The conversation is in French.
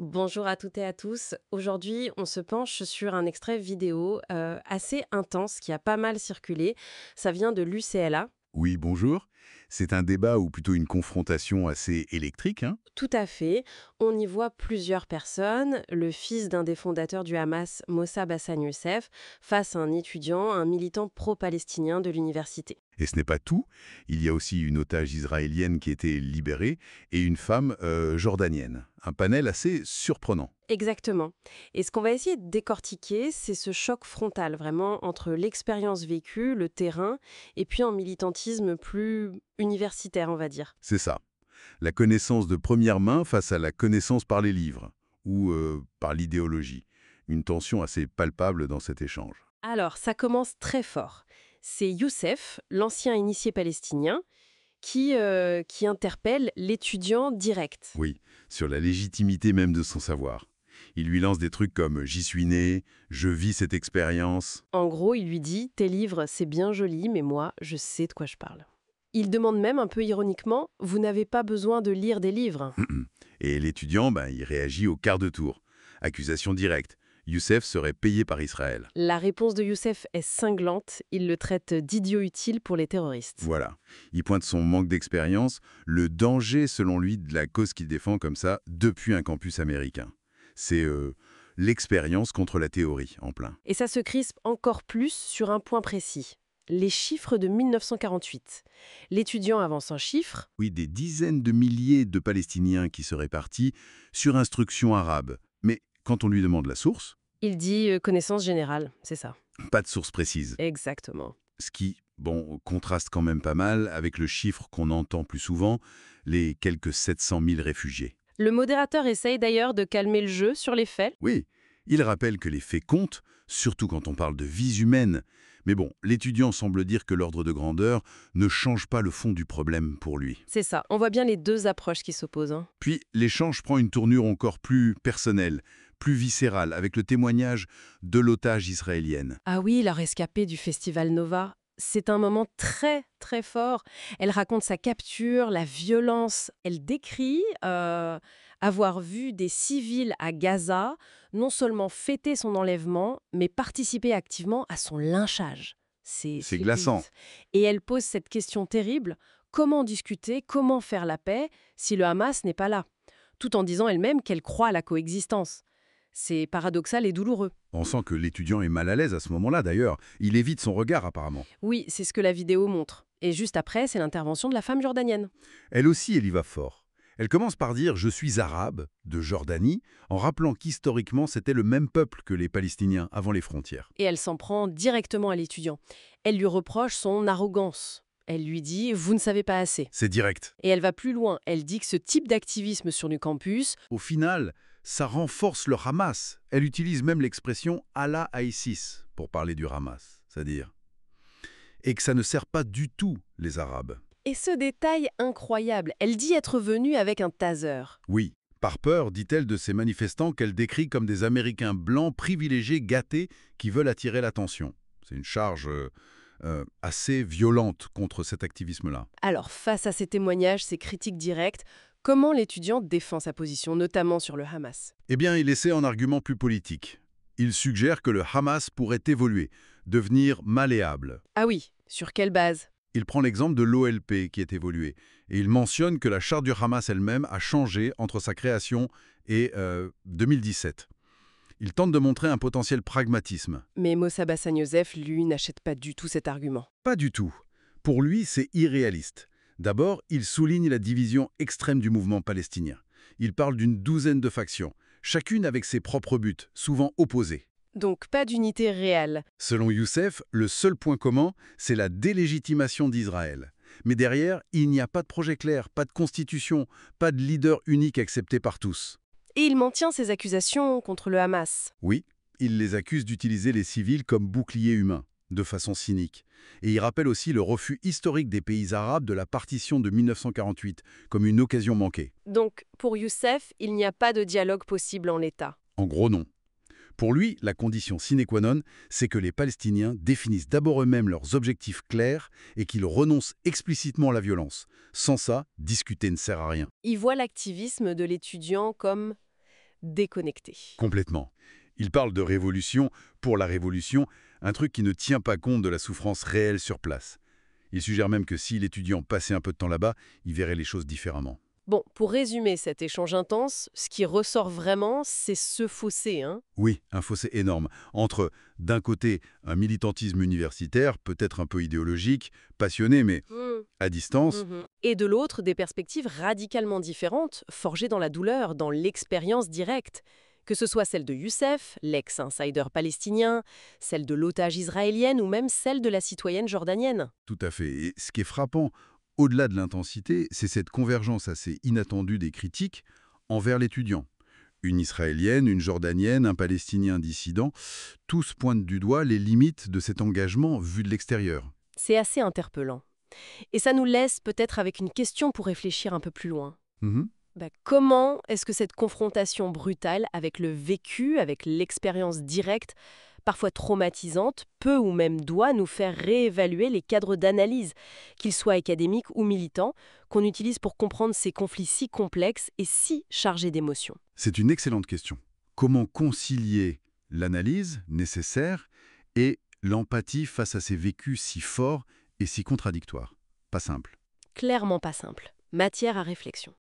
Bonjour à toutes et à tous. Aujourd'hui, on se penche sur un extrait vidéo assez intense qui a pas mal circulé. Ça vient de l'UCLA. Oui, bonjour. C'est un débat ou plutôt une confrontation assez électrique, hein? Tout à fait. On y voit plusieurs personnes. Le fils d'un des fondateurs du Hamas, Mossab Hassan Youssef, face à un étudiant, un militant pro-palestinien de l'université. Et ce n'est pas tout. Il y a aussi une otage israélienne qui a été libérée et une femme jordanienne. Un panel assez surprenant. Exactement. Et ce qu'on va essayer de décortiquer, c'est ce choc frontal vraiment entre l'expérience vécue, le terrain, et puis un militantisme plus universitaire, on va dire. C'est ça. La connaissance de première main face à la connaissance par les livres ou par l'idéologie. Une tension assez palpable dans cet échange. Alors, ça commence très fort. C'est Youssef, l'ancien initié palestinien, qui interpelle l'étudiant direct. Oui, sur la légitimité même de son savoir. Il lui lance des trucs comme «J'y suis né», «Je vis cette expérience». En gros, il lui dit « Tes livres, c'est bien joli, mais moi, je sais de quoi je parle. » Il demande même un peu ironiquement « Vous n'avez pas besoin de lire des livres. » Et l'étudiant, il réagit au quart de tour. Accusation directe. Youssef serait payé par Israël. La réponse de Youssef est cinglante, il le traite d'idiot utile pour les terroristes. Voilà. Il pointe son manque d'expérience, le danger, selon lui, de la cause qu'il défend comme ça depuis un campus américain. C'est l'expérience contre la théorie, en plein. Et ça se crispe encore plus sur un point précis. Les chiffres de 1948. L'étudiant avance un chiffre. Oui, des dizaines de milliers de Palestiniens qui seraient partis sur instruction arabe. Mais quand on lui demande la source, Il dit connaissance générale, c'est ça. pas de source précise. Exactement. Ce qui, contraste quand même pas mal avec le chiffre qu'on entend plus souvent, les quelques 700 000 réfugiés. Le modérateur essaye d'ailleurs de calmer le jeu sur les faits. Oui, il rappelle que les faits comptent, surtout quand on parle de vies humaines. Mais bon, l'étudiant semble dire que l'ordre de grandeur ne change pas le fond du problème pour lui. C'est ça, on voit bien les deux approches qui s'opposent. Puis, l'échange prend une tournure encore plus personnelle, plus viscérale, avec le témoignage de l'otage israélienne. Ah oui, la rescapée du festival Nova, c'est un moment très très fort. Elle raconte sa capture, la violence. Elle décrit avoir vu des civils à Gaza non seulement fêter son enlèvement, mais participer activement à son lynchage. C'est C'est glaçant. limite. Et elle pose cette question terrible, comment discuter, comment faire la paix si le Hamas n'est pas là, tout en disant elle-même qu'elle croit à la coexistence. C'est paradoxal et douloureux. On sent que l'étudiant est mal à l'aise à ce moment-là d'ailleurs. Il évite son regard apparemment. Oui, c'est ce que la vidéo montre. Et juste après, c'est l'intervention de la femme jordanienne. Elle aussi, elle y va fort. Elle commence par dire «Je suis arabe» de Jordanie, en rappelant qu'historiquement c'était le même peuple que les Palestiniens avant les frontières. Et elle s'en prend directement à l'étudiant. Elle lui reproche son arrogance. Elle lui dit « Vous ne savez pas assez ». C'est direct. Et elle va plus loin. Elle dit que ce type d'activisme sur le campus, Au final, ça renforce le Hamas. Elle utilise même l'expression Allah à ISIS pour parler du Hamas, c'est-à-dire. Et que ça ne sert pas du tout les Arabes. et ce détail incroyable, elle dit être venue avec un taser. Oui, par peur, dit-elle, de ces manifestants qu'elle décrit comme des Américains blancs privilégiés, gâtés, qui veulent attirer l'attention. C'est une charge assez violente contre cet activisme-là. Alors, face à ces témoignages, ces critiques directes, comment l'étudiant défend sa position, notamment sur le Hamas? Eh bien, il essaie un argument plus politique. Il suggère que le Hamas pourrait évoluer, devenir malléable. Ah oui, sur quelle base? Il prend l'exemple de l'OLP qui est évolué, et il mentionne que la charte du Hamas elle-même a changé entre sa création et 2017. Il tente de montrer un potentiel pragmatisme. Mais Mossab Hassan Youssef, lui, n'achète pas du tout cet argument. Pas du tout. Pour lui, c'est irréaliste. D'abord, il souligne la division extrême du mouvement palestinien. Il parle d'une douzaine de factions, chacune avec ses propres buts, souvent opposés. Donc pas d'unité réelle. Selon Youssef, le seul point commun, c'est la délégitimation d'Israël. Mais derrière, il n'y a pas de projet clair, pas de constitution, pas de leader unique accepté par tous. Et il maintient ses accusations contre le Hamas. Oui, il les accuse d'utiliser les civils comme boucliers humains, de façon cynique. Et il rappelle aussi le refus historique des pays arabes de la partition de 1948 comme une occasion manquée. Donc, pour Youssef, il n'y a pas de dialogue possible en l'état. En gros, non. Pour lui, la condition sine qua non, c'est que les Palestiniens définissent d'abord eux-mêmes leurs objectifs clairs et qu'ils renoncent explicitement à la violence. Sans ça, discuter ne sert à rien. Il voit l'activisme de l'étudiant comme déconnecté. Complètement. Il parle de révolution pour la révolution, un truc qui ne tient pas compte de la souffrance réelle sur place. Il suggère même que si l'étudiant passait un peu de temps là-bas, il verrait les choses différemment. Bon, pour résumer cet échange intense, ce qui ressort vraiment, c'est ce fossé, hein. Oui, un fossé énorme entre, d'un côté, un militantisme universitaire, peut-être un peu idéologique, passionné, mais à distance. Et de l'autre, des perspectives radicalement différentes, forgées dans la douleur, dans l'expérience directe. Que ce soit celle de Youssef, l'ex-insider palestinien, celle de l'otage israélienne ou même celle de la citoyenne jordanienne. Tout à fait. Et ce qui est frappant, au-delà de l'intensité, c'est cette convergence assez inattendue des critiques envers l'étudiant. Une Israélienne, une Jordanienne, un Palestinien dissident, tous pointent du doigt les limites de cet engagement vu de l'extérieur. C'est assez interpellant. Et ça nous laisse peut-être avec une question pour réfléchir un peu plus loin. Mhm. Comment est-ce que cette confrontation brutale avec le vécu, avec l'expérience directe, parfois traumatisante, peut ou même doit nous faire réévaluer les cadres d'analyse, qu'ils soient académiques ou militants, qu'on utilise pour comprendre ces conflits si complexes et si chargés d'émotions? C'est une excellente question. Comment concilier l'analyse nécessaire et l'empathie face à ces vécus si forts et si contradictoires? Pas simple. Clairement pas simple. Matière à réflexion.